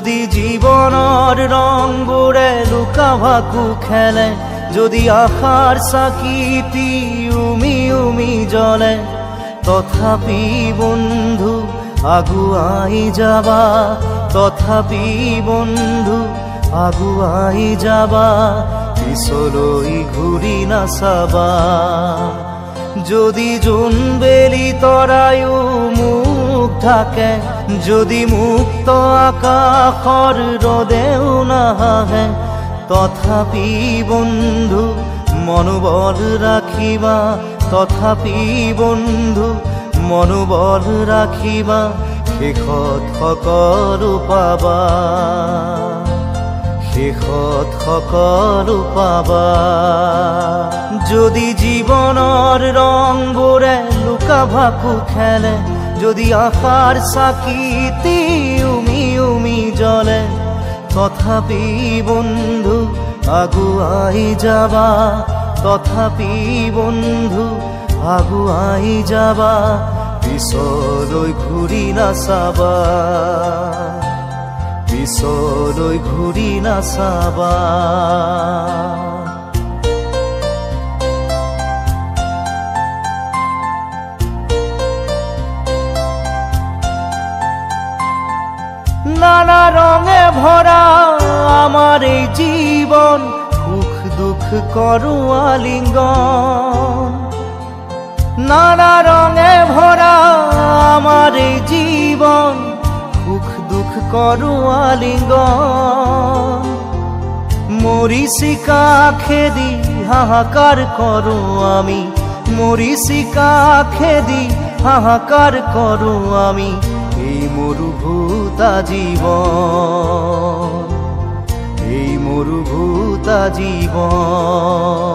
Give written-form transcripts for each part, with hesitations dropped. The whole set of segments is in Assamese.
যদি জীবনৰ ৰংবোৰে লুকা ভাকু খেলে, যদি আশাৰ চাকিটি উমি উমি জ্বলে, তথাপি বন্ধু আগুৱাই যাবা, তথাপি বন্ধু আগুৱাই যাবা, পিছলৈ ঘূৰি নাচাবা। যদি জোনবেলি তৰায়ো মুখ ঢাকে, যদি মুক্ত আকাশৰ ৰদেও নাহে, তথাপি বন্ধু মনোবল ৰাখিবা, তথাপি বন্ধু মনোবল ৰাখিবা, শেষত সকলো পাবা, শেষত সকলো পাবা। যদি জীৱনৰ ৰংবোৰে লুকা ভাকু খেলে, যদি আশাৰ চাকিটি উমি উমি জ্বলে, তথাপি বন্ধু আগুৱাই যাবা, তথাপি বন্ধু আগুৱাই যাবা, পিছলৈ ঘূৰি নাচাবা, পিছলৈ ঘূৰি নাচাবা। নানা রঙে ভরা আমার এই জীবন, সুখ দুঃখ করু আলিঙ্গন। নানা রঙে ভরা আমার এই জীবন, সুখ দুঃখ করু আলিঙ্গন। মরিচিকা খেদি হাহাকার করু আমি, মরিচিকা খেদি হাহাকার করু আমি, এই মরুভূতা জীবন, এই মরুভূতা জীবন।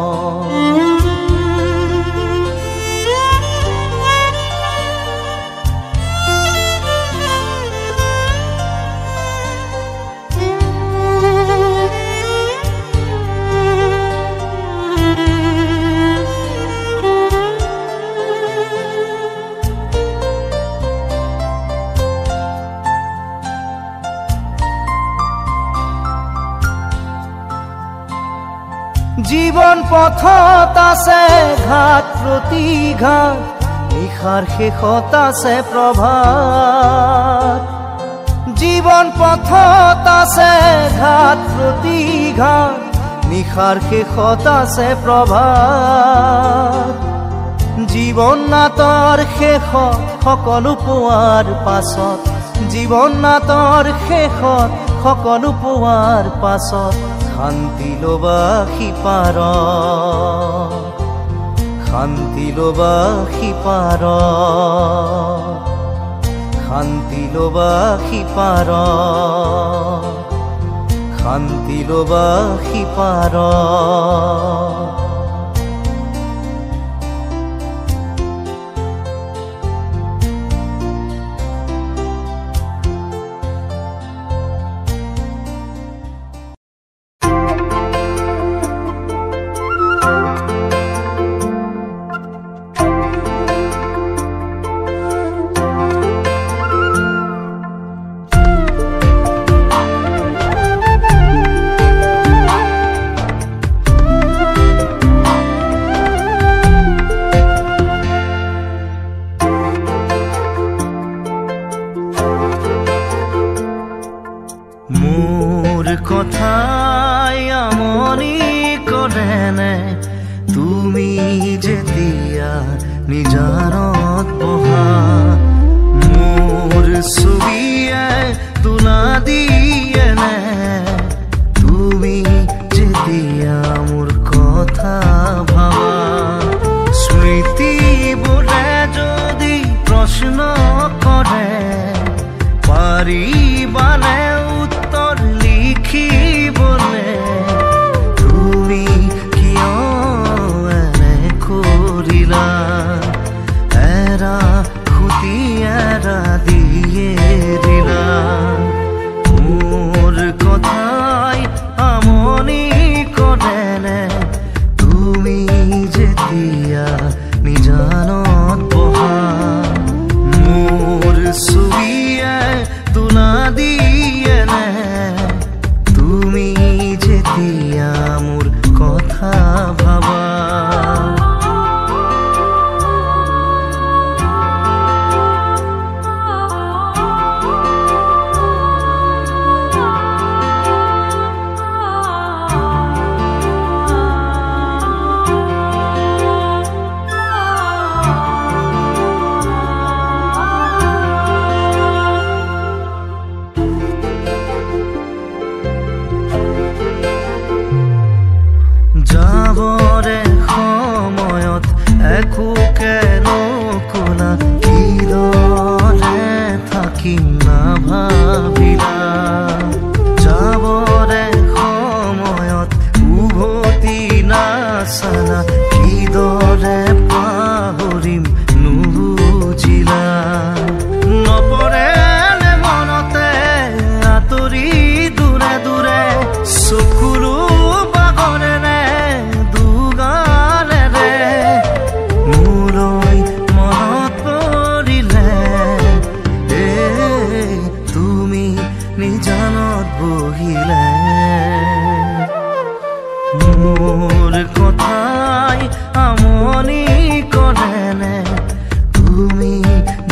জীবন পথত আছে ঘাট প্ৰতিঘাট, নিশাৰ শেষত আছে প্ৰভাত। জীবন পথত আছে ঘাট প্ৰতিঘাট, নিশাৰ শেষত আছে প্ৰভাত। জীৱন নাটৰ শেষত সকলো পোৱাৰ পাছত, জীৱন নাটৰ শেষত সকলো পোৱাৰ পাছত, শান্তি লবা সিপাৰ, শান্তি লবা সিপাৰ, শান্তি লবা সিপাৰ, শান্তি লবা সিপাৰ। মোৰ কথাই আমনি কৰেনে, তুমি যেতিয়া নিজানত বহা, মোৰ ছবিয়ে তোলা দিয়েনে, তুমি যেতিয়া মোৰ কথা ভাবা। স্মৃতি বোলে যদি প্ৰশ্ন কৰে, পাৰিবানে উত্তৰ লিখিবলে, তুমি কিয় এনে কৰিলা, এৰা খুটি এৰা দিয়ে দিলা। মোৰ কথাই আমনি কৰে, যেতিয়া মোৰ কথা ভাবা যাবৰে সময়ত একোকে নকলা কিদৰে থাকিম নাভাবিলা যাবৰে সময়ত উভতি নাচালা কিদৰে পাহৰিম নুবুজিলা নপৰে মনতে আঁতৰি দূৰে দূৰে চকুলো মোৰ কথাই আমনি কৰেনে তুমি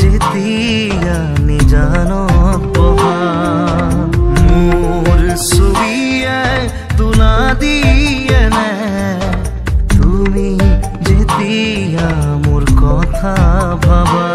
যেতিয়া নিজানত বহা মোৰ ছবিয়ে তোলা দিয়েনে তুমি যেতিয়া মোৰ কথা ভাবা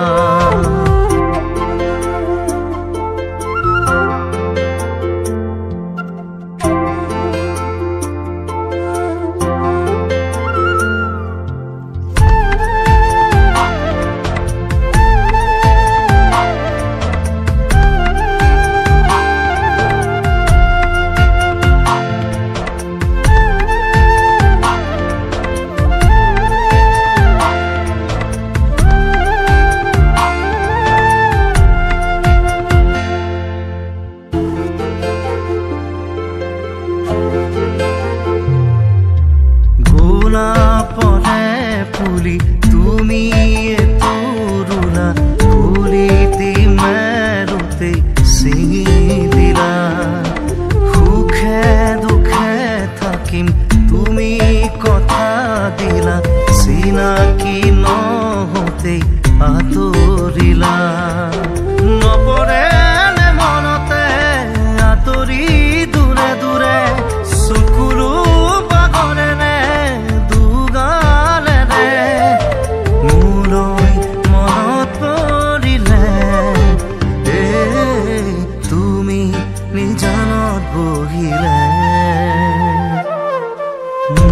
গোলাপনে ফুলি তুমি তুৰুলা ফুলিতি মেৰুতে ছিঙি দিলা সুখে দুখে থাকিম তুমি কথা দিলা চিনাকি নহওঁতে আঁতৰিলা নপৰে মনতে আঁতৰি দূৰে দূৰে চকুলো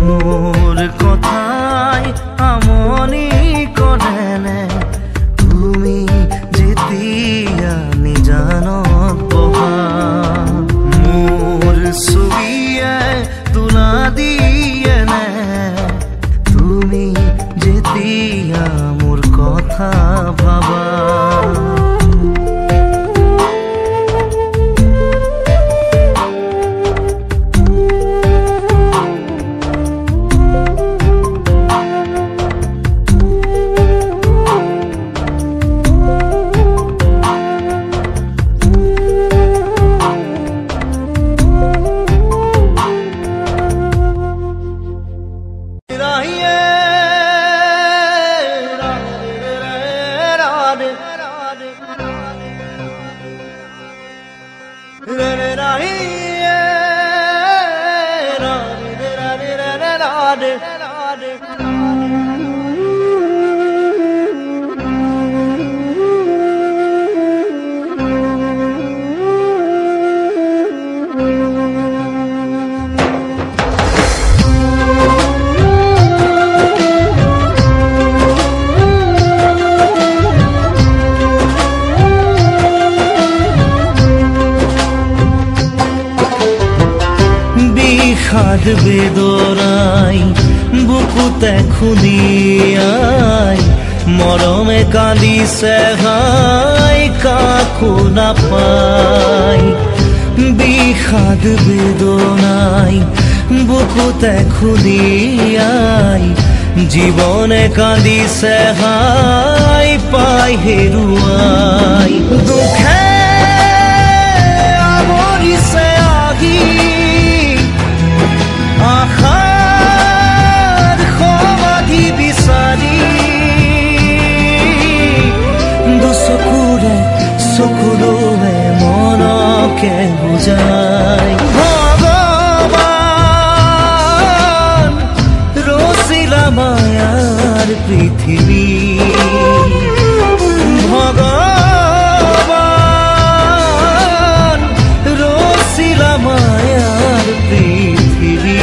মোৰ কথাই আমনি কৰেনে তুমি যেতিয়া নিজানত বহা মোৰ ছবিয়ে তোলা দিয়েনে তুমি যেতিয়া মোৰ কথা ভাবা বিষাদ বেদনাই বুকুতে খুন্দিয়াই মৰমে কান্দিছে হাই কাকো নাপাই বিষাদ বেদনাই বুকুতে খুন্দিয়াই জীবনে কান্দিছে হাই পাই হেৰুৱাই দুখে আৱৰিছে আহি পৃথিবী ভগবান রচিলা মায়ার পৃথিবী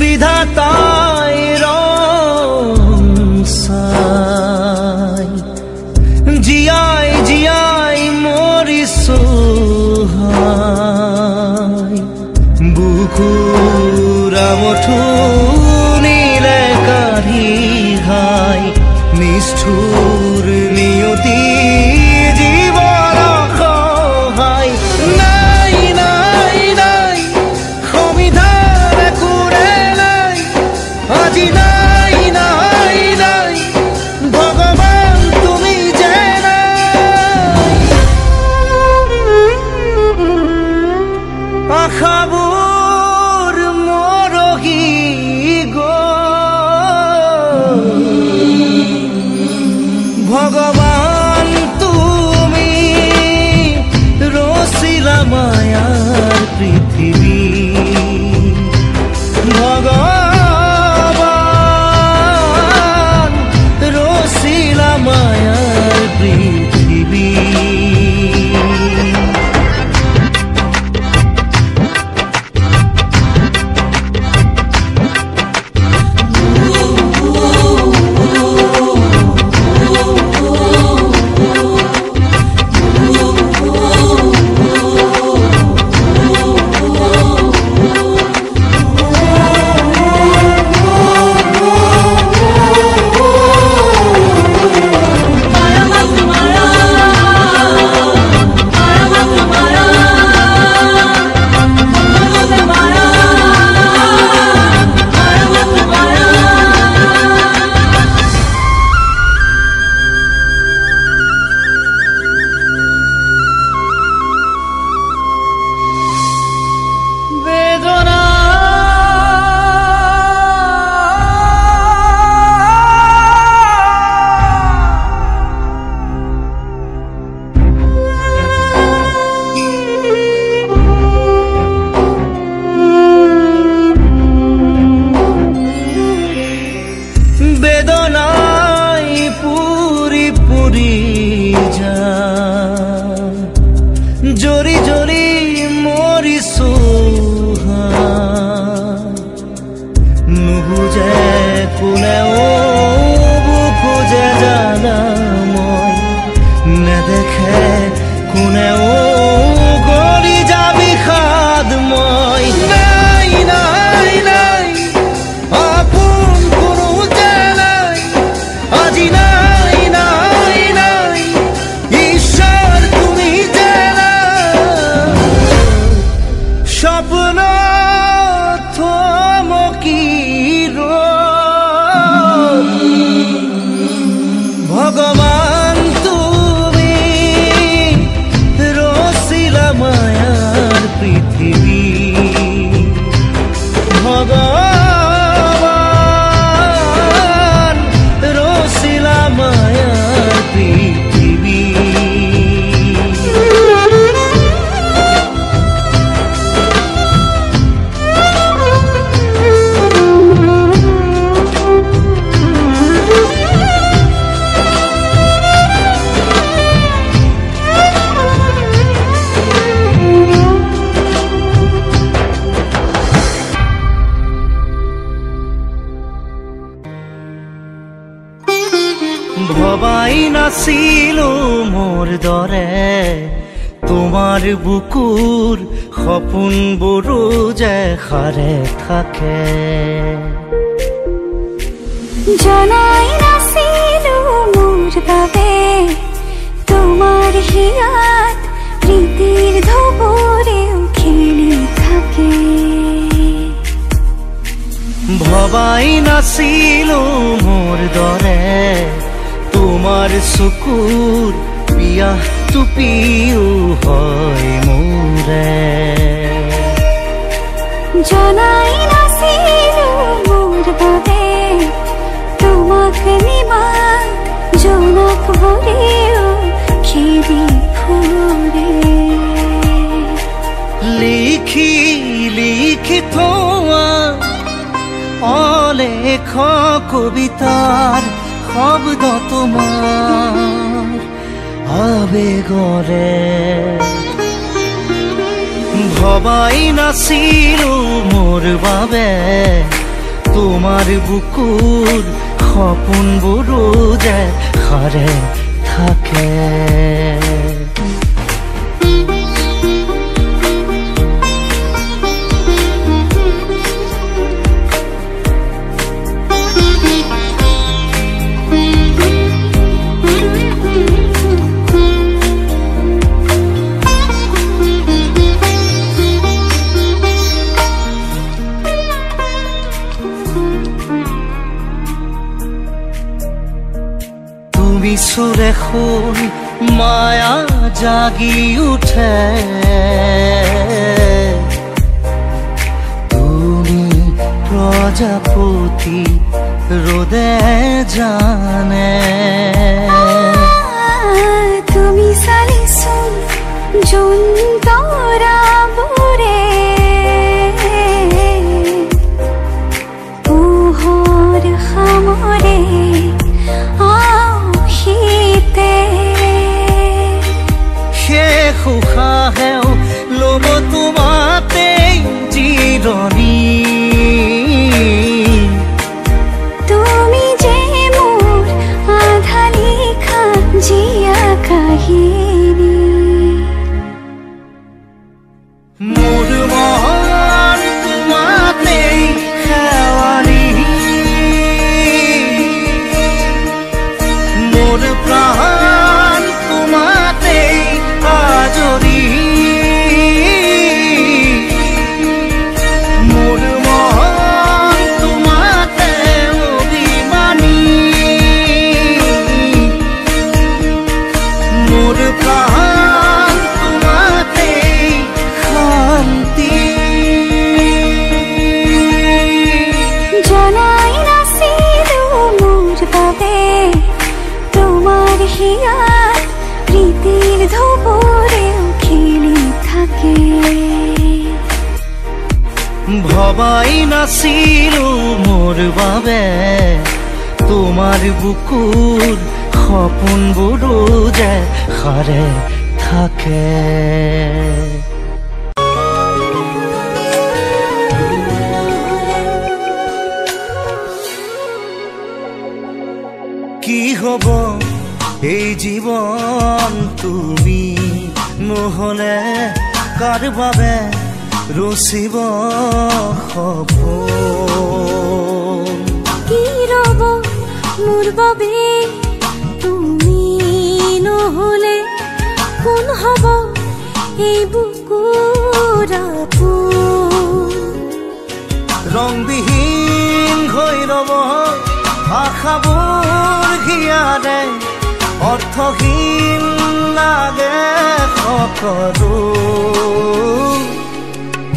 বিধাতাই রং সাই জিয়াই জিয়াই মরি সোহাই বুকুরা মঠুনিলে কাঢ়ি ঘাই নিষ্ঠুর নিয়তি জীবন সহায় নাই নাই নাই সমিধান একোৰে নাই আজি নাই নাই নাই ভগৱান তুমি যে নাই আশাবোৰ মৰহি গ'ল ভগৱান তুমি ৰচিলা মায়াৰ পৃথিৱী ভগৱান ৰচিলা মায়াৰ পৃথিৱী বেদনাই পুরি পুরি যায় জরি জরি মরি সোহায় নুবুজে কোনেও বুকুজে জানা মই নেদেখে কোনেও গলি যাবি খাদ মই নাই নাই নাই আপোন কোনো যে নাই আজি নাই নাই নাই ভবাই নাছিলো মোৰ দৰে তোমাৰ বুকুৰ সপোনবোৰো যে সাৰে থাকে জনাই নাছিলো মোৰ বাবে তোমাৰ হিয়াত প্ৰীতিৰ ধবৰেও খেলি থাকে ভবাই নাছিলো মোৰ দৰে তোমাৰ চকুৰ পিয়াহটো পিও হয় মোৰে জনাই নাছিলো মোৰ বাবে তোমাক নিমাত জনক ভৰেও খেদি ফুৰে লিখি লিখি থোৱা অলেখ কবিতাৰ শব্দ তোমাৰ আবেগৰে ভবাই নাছিলো মোৰ বাবে তোমাৰ বুকুৰ সপোনবোৰো যে সাৰে থাকে সুৰে খুন মায়া জাগি উঠে তুমি প্ৰজাপতি ৰোদে জানে তুমি চালিছোন যোন তৰা বোৰে পোহৰ সামৰে উশাহেও ল'ব তোমাতেই জিৰণি তুমি যে মোৰ আধা লিখা জীয়া কাহিনী মোৰ মন তোমাতেই শেৱালি মোৰ প্ৰাণ তোমাতেই আজৰি মোৰ মন তোমাতে অভিমানী মোৰ প্ৰাণ তোমাতে শান্তি জনাই নাছিলো মোৰ বাবে তোমাৰ হিয়াত প্ৰীতিৰ ধবৰেও খেলি থাকে ভবাই নাছিলো মোৰ বাবে তোমাৰ বুকুৰ সপোনবোৰো যে সাৰে থাকে কি হ'ব এই জীৱন তুমি নহ'লে কাৰ বাবে ৰচিব সপোন কি ৰ'ব মোৰ বাবে তুমি নহ'লে কোন হ'ব এই বুকুৰ আপোন ৰংবিহীন হৈ ৰ'ব আশাবোৰ হিয়াৰে অৰ্থহীন লাগে সকলো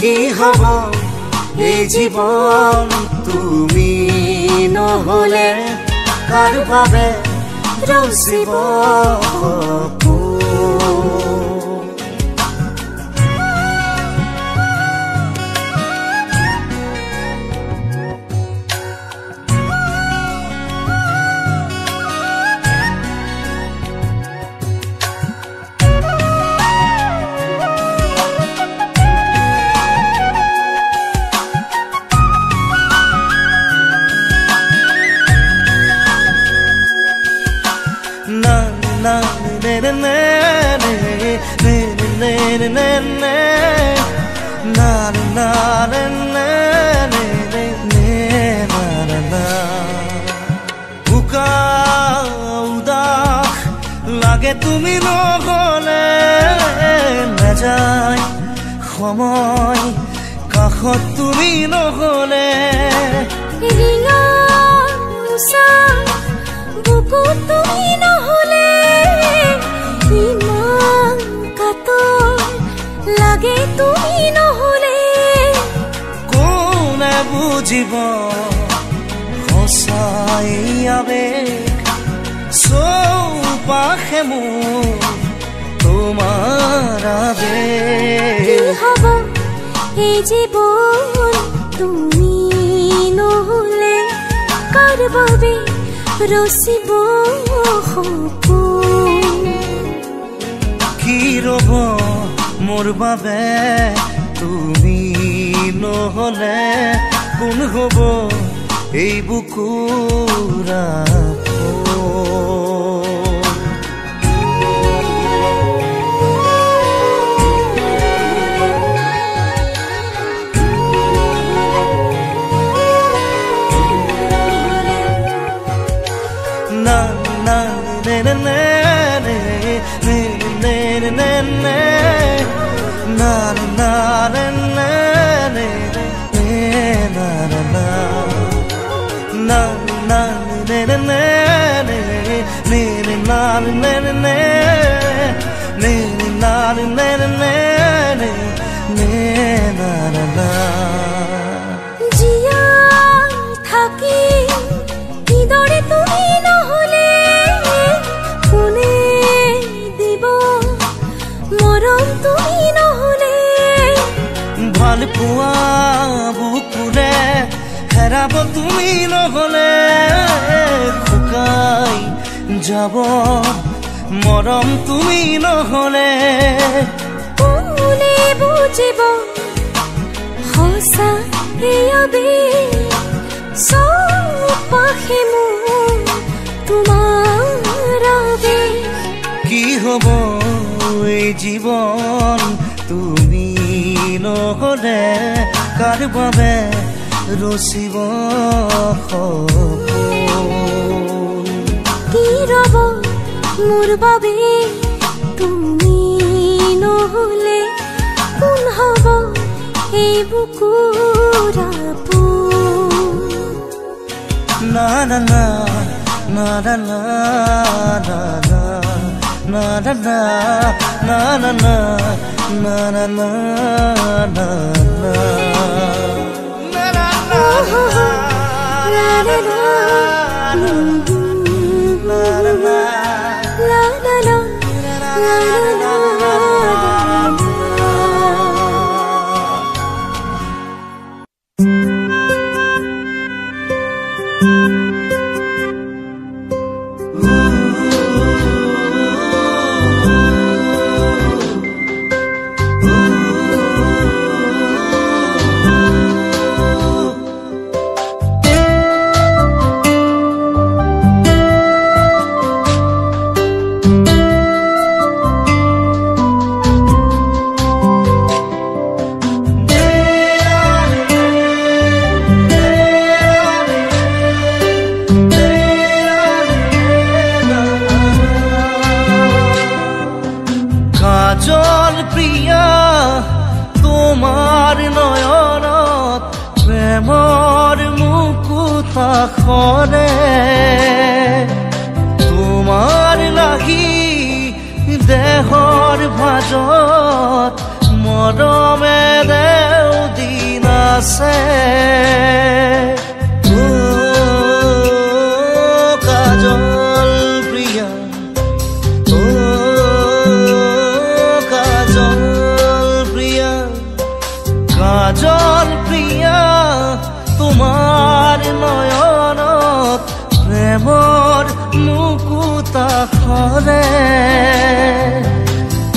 কি হ'ব এই জীৱন তুমি নহ'লে কাৰ বাবে ৰচিব সপোন উদাস লাগে তুমি নহলে নাযায় সময় কাষত তুমি নহলে বুকুত তুমি নহলে ইমান কাতৰ লাগে তুমি নহলে কোনে বুজিব সঁচাই আবেগ চৌপাশে মোৰ তোমাৰ আবেগ কি হ'ব এই জীৱন তুমি নহলে কাৰ বাবে ৰচিব সপোন কি ৰ'ব মোৰ বাবে তুমি নহলে কোন হ'ব এই বুকুৰ থাকি কিদৰে তুমি নহলে কোনে দিব মৰম তুমি নহলে ভাল পোৱা বুকুৰে হেৰাব তুমি নহলে শুকাই যাব মৰম তুমি নহলে কোনে বুজিব সঁচা এই আবেগ চৌপাশে মোৰ তোমাৰ আবেগ কি হ'ব এই জীৱন তুমি নহলে কাৰ বাবে ৰচিব সপোন কি ৰ'ব মোৰ বাবে তুমি নহলে কোন হ'ব এই বুকুৰ আপোন না না না না না না na na na na na na na na na na na কাজল প্রিয়া তোমার নয়নত প্রেমর মুকুতা খরে তোমার লাগি দেহর ভাজত মরমে দেও দিন আছে কাজল প্রিয়া কাজল প্রিয়া তোমার নয়নত প্রেমর মুকুতা খরে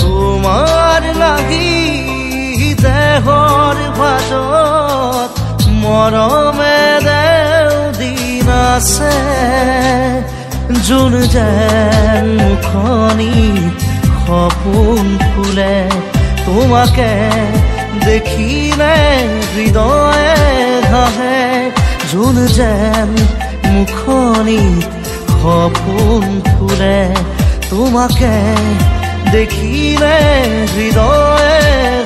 তোমার লাগি দেহর ভাজত মরমে দেও দিন আছে জোন যেন মুখনিত সপোন ফুলে তোমাকে দেখিলে হৃদয়ে ঘাহে জোন যেন মুখনিত সপোন ফুলে তোমাকে দেখিলে হৃদয়ে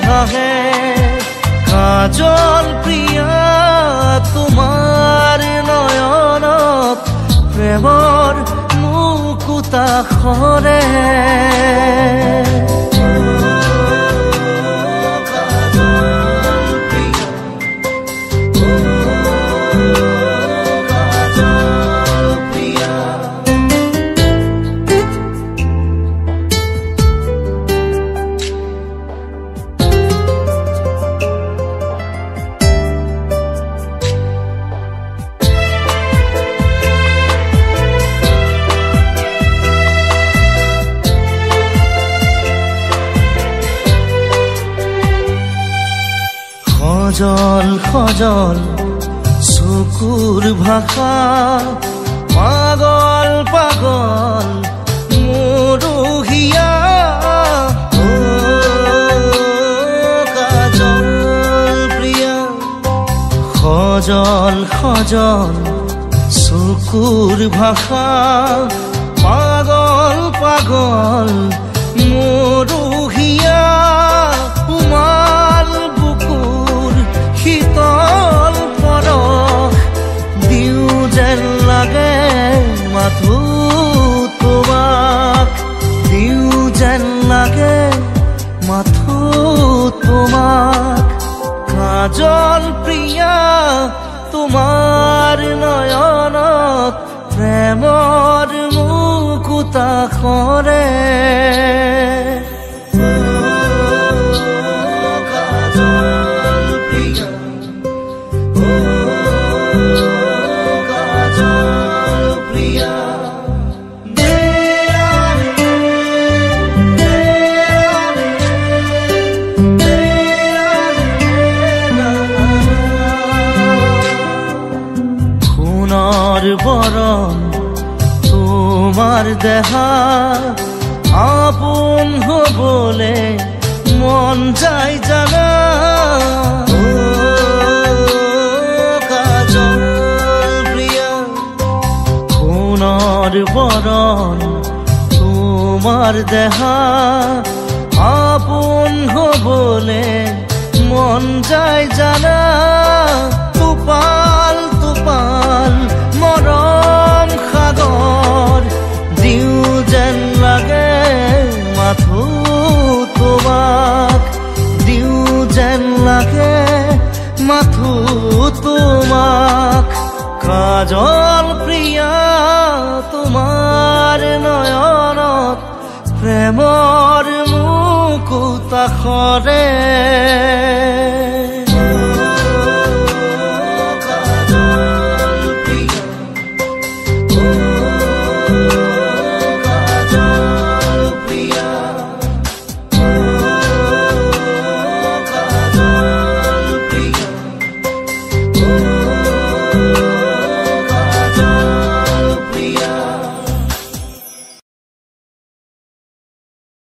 ঘাহে কাজল প্রিয়া তোমাৰ নয়নত প্ৰেমৰ মুকুতা খৰে সজল সজল চকুৰ ভাষা পাগল পাগল মৰুহিয়া কাজল প্ৰিয়া সজল সজল চকুৰ ভাষা পাগল পাগল মৰুহিয়া শীতল পৰশ দিও যেন লাগে মাথো তোমাক দিও যেন লাগে মাথো তোমাক কাজল প্ৰিয়া তোমাৰ নয়নত প্ৰেমৰ মুকুতা খৰে বৰণ তোমাৰ দেহা আপন হবলে মন যায় জানা কাজল প্ৰিয়া সোণৰ বৰণ তোমাৰ দেহা আপন হবলে মন যায় জানা তুপাল তুপাল মৰম সাগৰ দিও যেন লাগে মাথো তোমাক দিও যেন লাগে মাথো তোমাক কাজল প্ৰিয়া তোমাৰ নয়নত প্ৰেমৰ মুকুতা খৰে